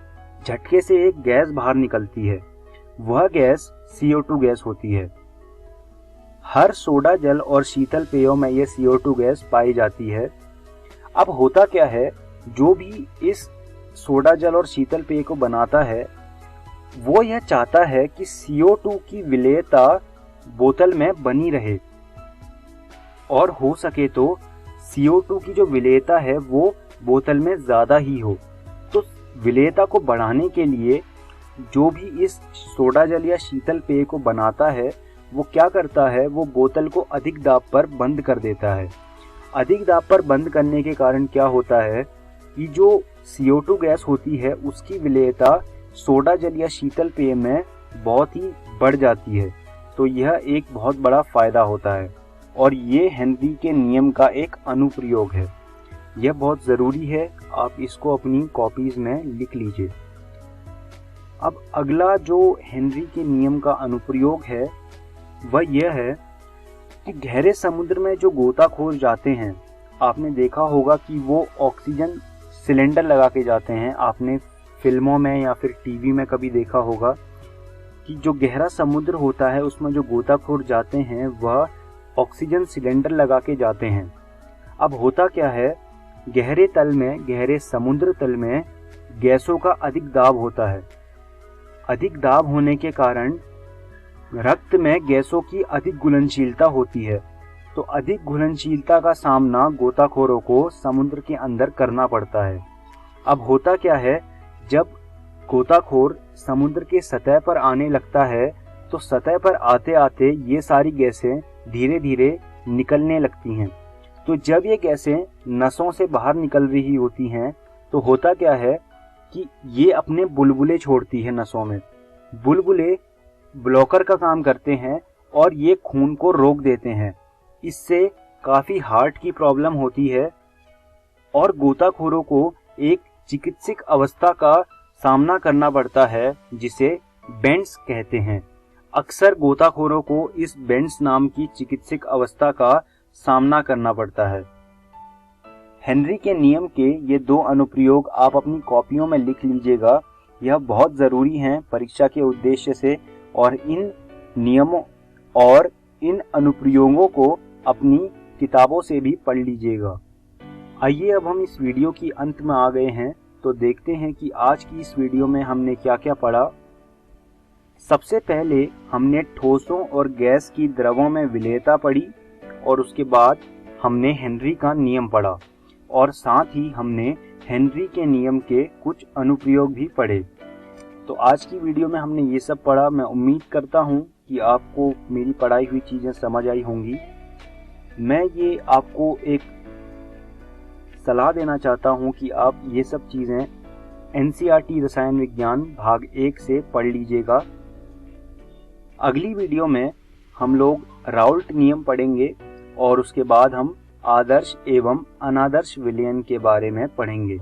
झटके से एक गैस बाहर निकलती है, वह गैस CO2 गैस होती है। हर सोडा जल और शीतल पेयों में यह CO2 गैस पाई जाती है। अब होता क्या है, जो भी इस सोडा जल और शीतल पेय को बनाता है वो यह चाहता है कि CO2 की विलेयता बोतल में बनी रहे और हो सके तो CO2 की जो विलेयता है वो बोतल में ज़्यादा ही हो। तो विलेयता को बढ़ाने के लिए जो भी इस सोडा जल या शीतल पेय को बनाता है वो क्या करता है, वो बोतल को अधिक दाब पर बंद कर देता है। अधिक दाब पर बंद करने के कारण क्या होता है कि जो CO2 गैस होती है उसकी विलेयता सोडा जल या शीतल पेय में बहुत ही बढ़ जाती है। तो यह एक बहुत बड़ा फायदा होता है और ये हेनरी के नियम का एक अनुप्रयोग है। यह बहुत ज़रूरी है, आप इसको अपनी कॉपीज़ में लिख लीजिए। अब अगला जो हेनरी के नियम का अनुप्रयोग है वह यह है कि गहरे समुद्र में जो गोताखोर जाते हैं, आपने देखा होगा कि वो ऑक्सीजन सिलेंडर लगा के जाते हैं। आपने फिल्मों में या फिर टीवी में कभी देखा होगा कि जो गहरा समुद्र होता है उसमें जो गोताखोर जाते हैं वह ऑक्सीजन सिलेंडर लगा के जाते हैं। अब होता क्या है, गहरे तल में, गहरे समुद्र तल में गैसों का अधिक दाब होता है। अधिक दाब होने के कारण रक्त में गैसों की अधिक घुलनशीलता होती है। तो अधिक घुलनशीलता का सामना गोताखोरों को समुद्र के अंदर करना पड़ता है। अब होता क्या है, जब गोताखोर समुद्र के सतह पर आने लगता है तो सतह पर आते आते ये सारी गैसें धीरे धीरे निकलने लगती हैं। तो जब ये गैसें नसों से बाहर निकल रही होती हैं तो होता क्या है कि ये अपने बुलबुले छोड़ती है नसों में। बुलबुले ब्लॉकर का काम करते हैं और ये खून को रोक देते हैं। इससे काफ़ी हार्ट की प्रॉब्लम होती है और गोताखोरों को एक चिकित्सक अवस्था का सामना करना पड़ता है जिसे बेंड्स कहते हैं। अक्सर गोताखोरों को इस बेंड्स नाम की चिकित्सक अवस्था का सामना करना पड़ता है। हेनरी के नियम के ये 2 अनुप्रयोग आप अपनी कॉपियों में लिख लीजिएगा, यह बहुत ज़रूरी हैं परीक्षा के उद्देश्य से, और इन नियमों और इन अनुप्रयोगों को अपनी किताबों से भी पढ़ लीजिएगा। आइए अब हम इस वीडियो की अंत में आ गए हैं, तो देखते हैं कि आज की इस वीडियो में हमने क्या क्या पढ़ा। सबसे पहले हमने ठोसों और गैस की द्रवों में विलेयता पढ़ी और उसके बाद हमने हेनरी का नियम पढ़ा और साथ ही हमने हेनरी के नियम के कुछ अनुप्रयोग भी पढ़े। तो आज की वीडियो में हमने ये सब पढ़ा। मैं उम्मीद करता हूँ कि आपको मेरी पढ़ाई हुई चीज़ें समझ आई होंगी। मैं ये आपको एक सलाह देना चाहता हूँ कि आप ये सब चीज़ें NCERT रसायन विज्ञान भाग 1 से पढ़ लीजिएगा। अगली वीडियो में हम लोग राउल्ट नियम पढ़ेंगे और उसके बाद हम आदर्श एवं अनादर्श विलयन के बारे में पढ़ेंगे।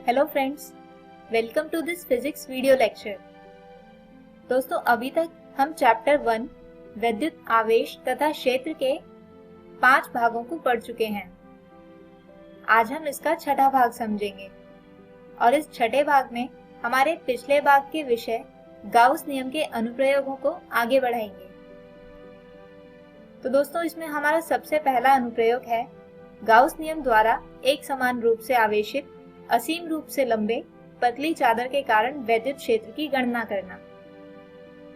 Hello friends, welcome to this physics video lecture. दोस्तों, अभी तक हम चैप्टर 1 विद्युत आवेश तथा क्षेत्र के 5 भागों को पढ़ चुके हैं। आज हम इसका 6वां भाग समझेंगे और इस 6ठे भाग में हमारे पिछले भाग के विषय गाउस नियम के अनुप्रयोगों को आगे बढ़ाएंगे। तो दोस्तों, इसमें हमारा सबसे पहला अनुप्रयोग है गाउस नियम द्वारा एक समान रूप से आवेशित असीम रूप से लंबे पतली चादर के कारण विद्युत क्षेत्र की गणना करना।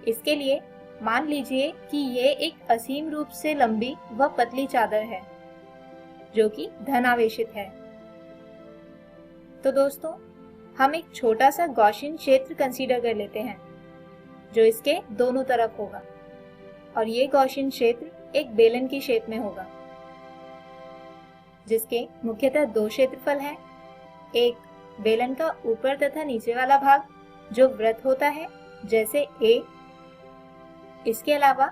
इसके लिए मान लीजिए कि ये एक असीम रूप से लंबी व पतली चादर है जो कि धन आवेशित है। तो दोस्तों, हम एक छोटा सा गॉसियन क्षेत्र कंसीडर कर लेते हैं जो इसके दोनों तरफ होगा और ये गॉसियन क्षेत्र एक बेलन की शेप में होगा जिसके मुख्यतः 2 क्षेत्रफल हैं। एक बेलन का ऊपर तथा नीचे वाला भाग जो वृत्त होता है जैसे A, इसके अलावा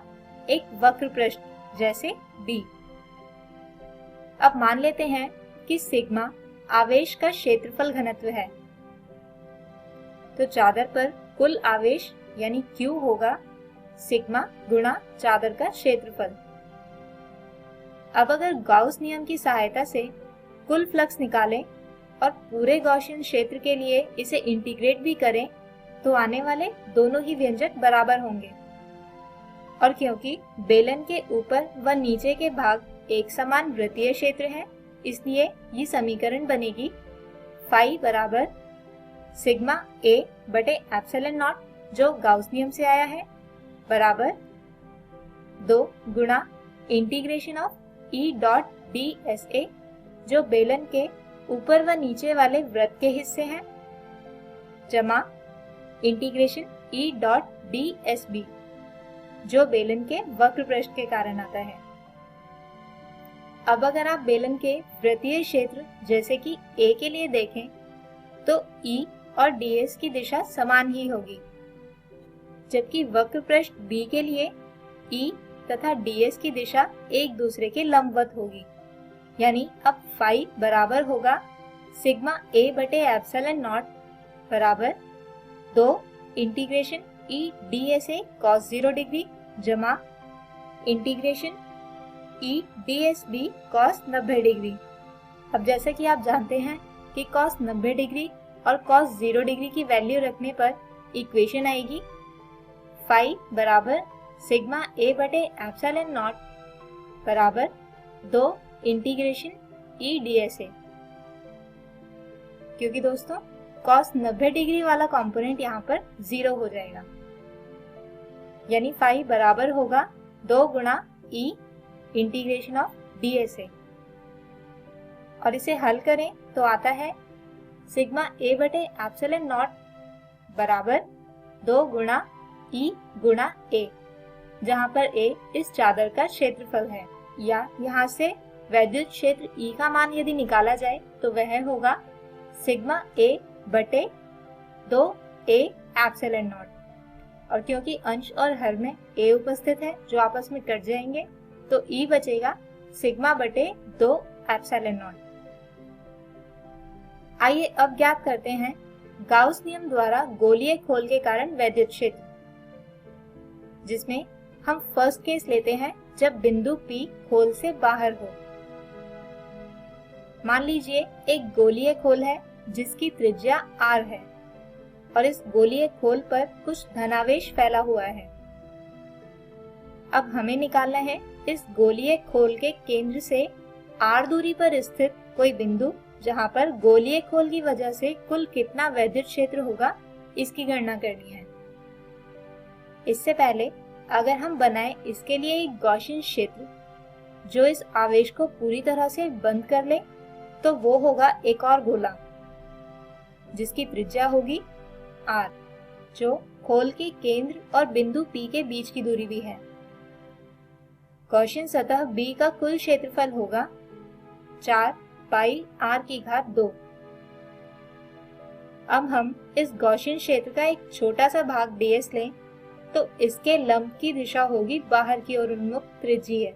एक वक्र पृष्ठ जैसे B। अब मान लेते हैं कि सिग्मा आवेश का क्षेत्रफल घनत्व है, तो चादर पर कुल आवेश यानी Q होगा सिग्मा गुणा चादर का क्षेत्रफल। अब अगर गाउस नियम की सहायता से कुल फ्लक्स निकालें और पूरे गॉसियन क्षेत्र के लिए इसे इंटीग्रेट भी करें तो आने वाले दोनों ही व्यंजक बराबर होंगे। और क्योंकि बेलन के ऊपर व नीचे के भाग एक समान वृत्तीय क्षेत्र है, इसलिए ये समीकरण बनेगी फाई बराबर सिग्मा A बटे एप्सिलॉन नॉट जो गाउस नियम से आया है बराबर 2 गुणा integration of E dot DSA जो बेलन के ऊपर व नीचे वाले वृत्त के हिस्से हैं जमा इंटीग्रेशन E डॉट DSB जो बेलन के वक्र पृष्ठ के कारण आता है। अब अगर आप बेलन के वृत्तीय क्षेत्र जैसे कि A के लिए देखें तो E और DS की दिशा समान ही होगी, जबकि वक्र पृष्ठ B के लिए E तथा DS की दिशा एक दूसरे के लंबवत होगी। यानी अब फाई बराबर होगा सिग्मा A बटे एप्सिलॉन नॉट बराबर 2 integration E DSA cos 0 degree जमा integration E DSB cos 90 degree. अब जैसा कि आप जानते हैं कि cos 90 डिग्री और cos 0 डिग्री की वैल्यू रखने पर इक्वेशन आएगी फाई बराबर सिग्मा A बटे एप्सिलॉन नॉट बराबर 2 इंटीग्रेशन E DSA क्योंकि दोस्तों cos 90 डिग्री वाला कंपोनेंट यहाँ पर 0 हो जाएगा, यानी फाई बराबर होगा 2 गुणा ई इंटीग्रेशन ऑफ dsa। और इसे हल करें तो आता है सिग्मा a बटे एप्सिलॉन नॉट बराबर 2 गुणा ई गुणा a, जहाँ पर a इस चादर का क्षेत्रफल है, या यहाँ से वैद्युत क्षेत्र E का मान यदि निकाला जाए तो वह होगा सिग्मा a बटे 2a एप्सिलॉन नॉट। और क्योंकि अंश और हर में a उपस्थित है जो आपस में कट जाएंगे, तो E बचेगा सिग्मा बटे 2 एप्सिलॉन नॉट। आइए अब ज्ञात करते हैं गाउस नियम द्वारा गोलीय खोल के कारण वैद्युत क्षेत्र, जिसमें हम फर्स्ट केस लेते हैं जब बिंदु P खोल से बाहर हो। मान लीजिए एक गोलीय खोल है जिसकी त्रिज्या r है और इस गोलीय खोल पर कुछ धनावेश फैला हुआ है। अब हमें निकालना है इस गोलीय खोल के केंद्र से r दूरी पर स्थित कोई बिंदु जहां पर गोलीय खोल की वजह से कुल कितना वैद्युत क्षेत्र होगा, इसकी गणना करनी है। इससे पहले अगर हम बनाएं इसके लिए एक गॉसियन क्षेत्र जो इस आवेश को पूरी तरह से बंद कर ले, तो वो होगा एक और गोला जिसकी त्रिज्या होगी r, जो खोल के केंद्र और बिंदु P के बीच की दूरी भी है। गॉसियन सतह B का कुल क्षेत्रफल होगा 4 पाई r की घात 2। अब हम इस गॉसियन क्षेत्र का एक छोटा सा भाग ds लें तो इसके लंब की दिशा होगी बाहर की ओर उन्मुख त्रिज्यीय,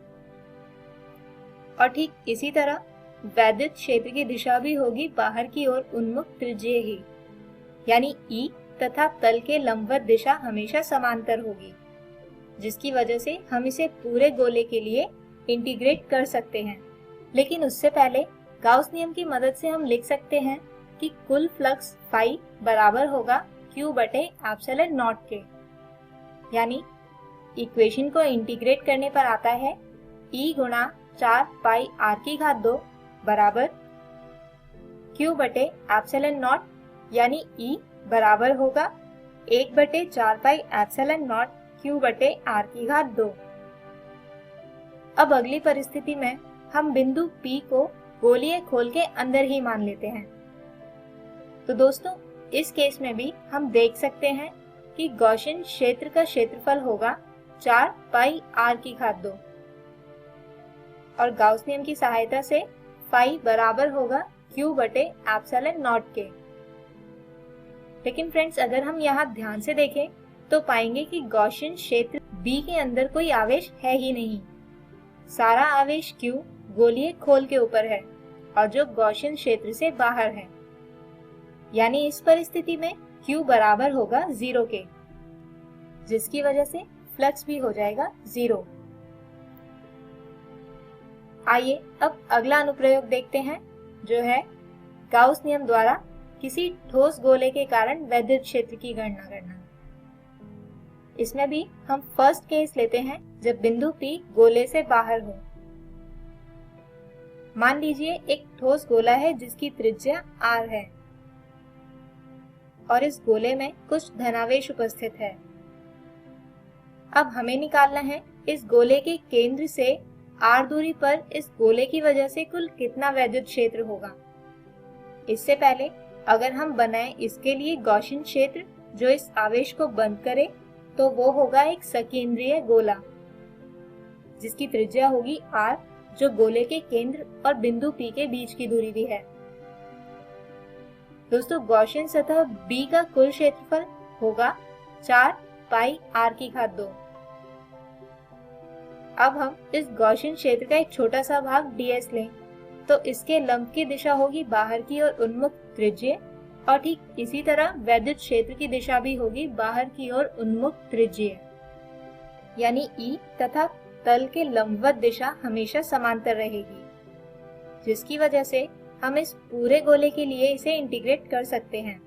और ठीक इसी तरह वैद्युत क्षेत्र की दिशा भी होगी बाहर की ओर उन्मुख त्रिज्यीय ही, यानी E तथा तल के लंबवत दिशा हमेशा समांतर होगी, जिसकी वजह से हम इसे पूरे गोले के लिए इंटीग्रेट कर सकते हैं। लेकिन उससे पहले गाउस नियम की मदद से हम लिख सकते हैं कि कुल फ्लक्स फाई बराबर होगा Q बटे एप्सिलॉन नॉट के, यानी इक्वेशन को इंटीग्रेट करने पर आता है E गुणा 4 पाई r की घात 2 बराबर Q बटे एप्सिलॉन नॉट, यानी E बराबर होगा 1 बटे 4 पाई एप्सिलॉन नॉट Q बटे r की घात 2। अब अगली परिस्थिति में हम बिंदु P को गोलीय खोल के अंदर ही मान लेते हैं। तो दोस्तों इस केस में भी हम देख सकते हैं कि गॉसियन क्षेत्र का क्षेत्रफल होगा 4 पाई r की घात 2, और गाउस नियम की सहायता से फाई बराबर होगा Q बटे एप्सिलॉन नॉट के। लेकिन फ्रेंड्स अगर हम यहाँ ध्यान से देखें तो पाएंगे कि गॉसियन क्षेत्र B के अंदर कोई आवेश है ही नहीं। सारा आवेश Q गोलीय खोल के ऊपर है और जो गॉसियन क्षेत्र से बाहर है, यानी इस परिस्थिति में Q बराबर होगा 0 के, जिसकी वजह से फ्लक्स भी हो जाएगा 0। आइए अब अगला अनुप्रयोग देखते हैं, जो है गाउस नियम द्वारा किसी ठोस गोले के कारण वैद्युत क्षेत्र की गणना करना। इसमें भी हम फर्स्ट केस लेते हैं जब बिंदु P गोले से बाहर हो। मान लीजिए एक ठोस गोला है जिसकी त्रिज्या r है और इस गोले में कुछ धनावेश उपस्थित है। अब हमें निकालना है इस गोले के केंद्र से r दूरी पर इस गोले की वजह से कुल कितना वैद्युत क्षेत्र होगा। इससे पहले अगर हम बनाएं इसके लिए गॉसियन क्षेत्र जो इस आवेश को बंद करे, तो वो होगा एक सकेंद्रीय गोला जिसकी त्रिज्या होगी r, जो गोले के केंद्र और बिंदु P के बीच की दूरी भी है। दोस्तों गॉसियन सतह B का कुल क्षेत्रफल होगा 4 पाई r की घात 2। अब हम इस गॉसियन क्षेत्र का एक छोटा सा भाग ds लें तो इसके लंब की दिशा होगी बाहर की ओर उन्मुख त्रिज्यीय, और ठीक इसी तरह वैद्युत क्षेत्र की दिशा भी होगी बाहर की ओर उन्मुख त्रिज्यीय, यानी E तथा तल के लंबवत दिशा हमेशा समांतर रहेगी, जिसकी वजह से हम इस पूरे गोले के लिए इसे इंटीग्रेट कर सकते हैं।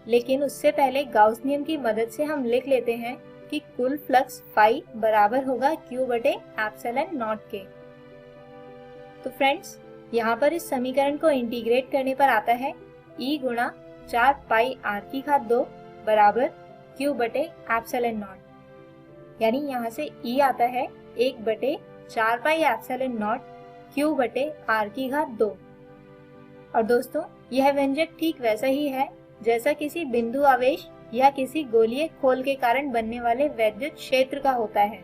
लेकिन उससे पहले गाउस नियम की मदद से हम लिख लेते हैं कि कुल फ्लक्स फाई बराबर होगा Q बटे एप्सिलॉन नॉट के। तो फ्रेंड्स यहाँ पर इस समीकरण को इंटीग्रेट करने पर आता है E गुणा 4 पाई r की घात 2 बराबर Q बटे एप्सिलॉन नॉट। यानी यहाँ से E आता है 1 बटे 4 पाई एप्सिलॉन नॉट Q बटे r की घात 2। और दोस्तों, यह व्यंजक ठीक वैसा ही है जैसा किसी बिंदु आवेश या किसी गोलीय खोल के कारण बनने वाले वैद्युत क्षेत्र का होता है।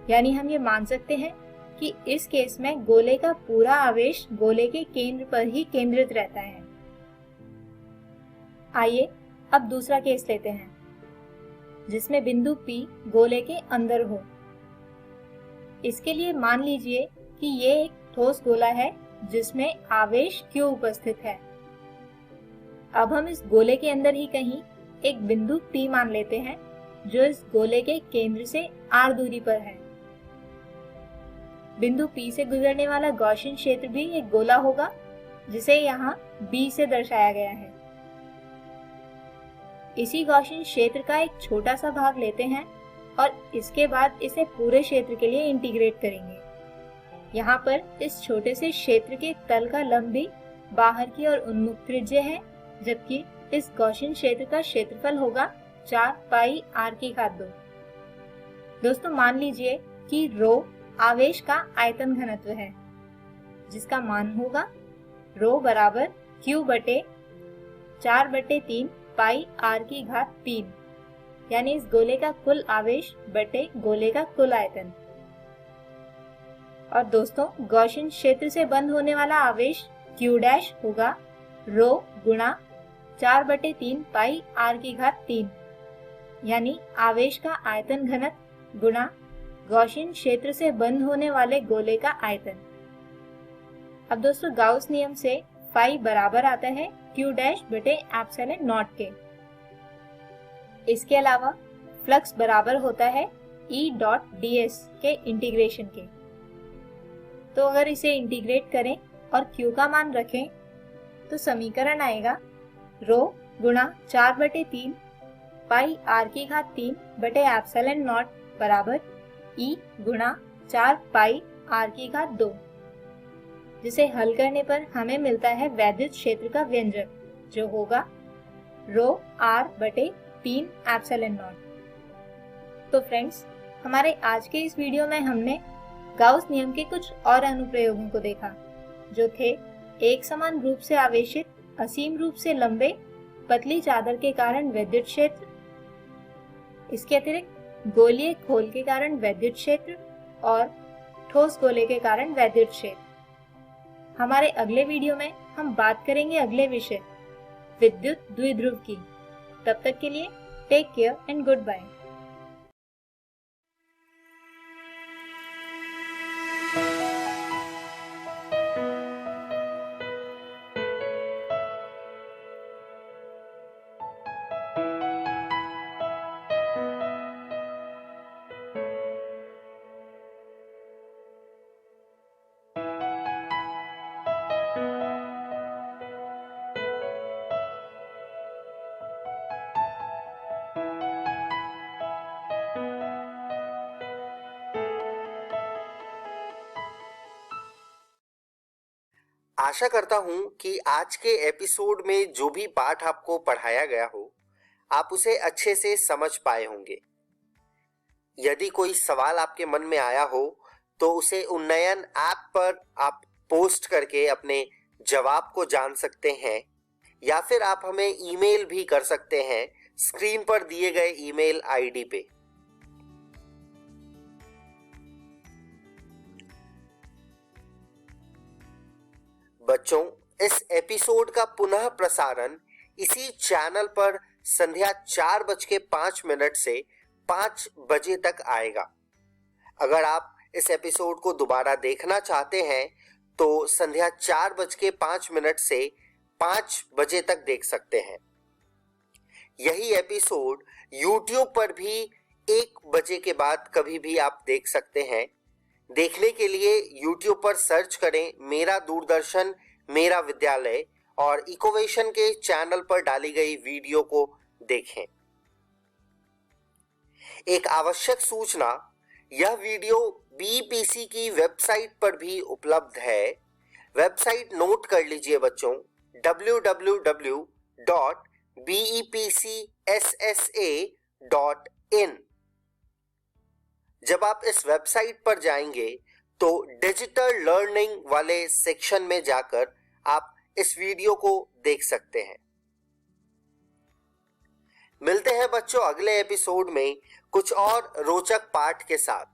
यानी हम ये मान सकते हैं कि इस केस में गोले का पूरा आवेश गोले के केंद्र पर ही केंद्रित रहता है। आइए अब दूसरा केस लेते हैं जिसमें बिंदु P गोले के अंदर हो। इसके लिए मान लीजिए कि ये एक ठोस गोला है जिसमें आवेश Q उपस्थित है। अब हम इस गोले के अंदर ही कहीं एक बिंदु P मान लेते हैं जो इस गोले के केंद्र से r दूरी पर है। बिंदु P से गुजरने वाला गॉसियन क्षेत्र भी एक गोला होगा जिसे यहाँ B से दर्शाया गया है। इसी गॉसियन क्षेत्र का एक छोटा सा भाग लेते हैं और इसके बाद इसे पूरे क्षेत्र के लिए इंटीग्रेट करेंगे। यहाँ पर इस छोटे से क्षेत्र के तल का लंब भी बाहर की ओर उन्मुख त्रिज्य है, जबकि इस गॉसियन क्षेत्र का क्षेत्रफल होगा 4 पाई r की घात 2। दोस्तों, मान लीजिए कि रो आवेश का आयतन घनत्व है जिसका मान होगा रो बराबर Q बटे 4 बटे 3 पाई r की घात 3, यानी इस गोले का कुल आवेश बटे गोले का कुल आयतन। और दोस्तों, गॉसियन क्षेत्र से बंद होने वाला आवेश Q डैश होगा रो गुणा 4 बटे 3 पाई r की घात 3, यानी आवेश का आयतन घनत्व गुणा गॉसियन क्षेत्र से बंद होने वाले गोले का आयतन। अब दोस्तों, गाउस नियम से फाई बराबर आता है Q डैश बटे एप्सिलॉन नॉट के। इसके अलावा फ्लक्स बराबर होता है E डॉट ds के इंटीग्रेशन के। तो अगर इसे इंटीग्रेट करें और Q का मान रखें तो समीकरण आएगा रो गुणा 4 बटे 3 पाई r की घात 3 बटे एप्सिलॉन नॉट बराबर E गुणा 4 पाई r की घात 2, जिसे हल करने पर हमें मिलता है वैद्युत क्षेत्र का व्यंजक जो होगा रो r बटे 3 एप्सिलॉन नॉट। तो फ्रेंड्स, हमारे आज के इस वीडियो में हमने गाउस नियम के कुछ और अनुप्रयोगों को देखा जो थे एक समान रूप से आवेशित असीम रूप से लंबे पतली चादर के कारण वैद्युत क्षेत्र, इसके अतिरिक्त गोलीय खोल के कारण वैद्युत क्षेत्र और ठोस गोले के कारण वैद्युत क्षेत्र। हमारे अगले वीडियो में हम बात करेंगे अगले विषय विद्युत द्विध्रुव की। तब तक के लिए take care and good bye. आशा करता हूं कि आज के एपिसोड में जो भी पाठ आपको पढ़ाया गया हो आप उसे अच्छे से समझ पाए होंगे। यदि कोई सवाल आपके मन में आया हो तो उसे उन्नयन ऐप पर आप पोस्ट करके अपने जवाब को जान सकते हैं, या फिर आप हमें ईमेल भी कर सकते हैं स्क्रीन पर दिए गए ईमेल आईडी पे। बच्चों, इस एपिसोड का पुनः प्रसारण इसी चैनल पर संध्या 4:05 से 5 बजे तक आएगा। अगर आप इस एपिसोड को दोबारा देखना चाहते हैं तो संध्या 4:05 से 5 बजे तक देख सकते हैं। यही एपिसोड YouTube पर भी 1 बजे के बाद कभी भी आप देख सकते हैं। देखने के लिए YouTube पर सर्च करें मेरा दूरदर्शन मेरा विद्यालय और इकोवेशन के चैनल पर डाली गई वीडियो को देखें। एक आवश्यक सूचना, यह वीडियो BPC की वेबसाइट पर भी उपलब्ध है। वेबसाइट नोट कर लीजिए बच्चों, www.bepcssa.in। जब आप इस वेबसाइट पर जाएंगे तो डिजिटल लर्निंग वाले सेक्शन में जाकर आप इस वीडियो को देख सकते हैं। मिलते हैं बच्चों अगले एपिसोड में कुछ और रोचक पाठ के साथ।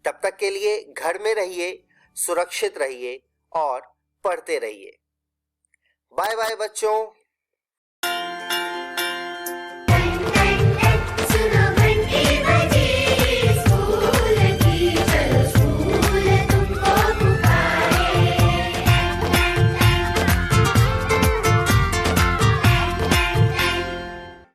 तब तक के लिए घर में रहिए, सुरक्षित रहिए और पढ़ते रहिए। बाय बाय बच्चों।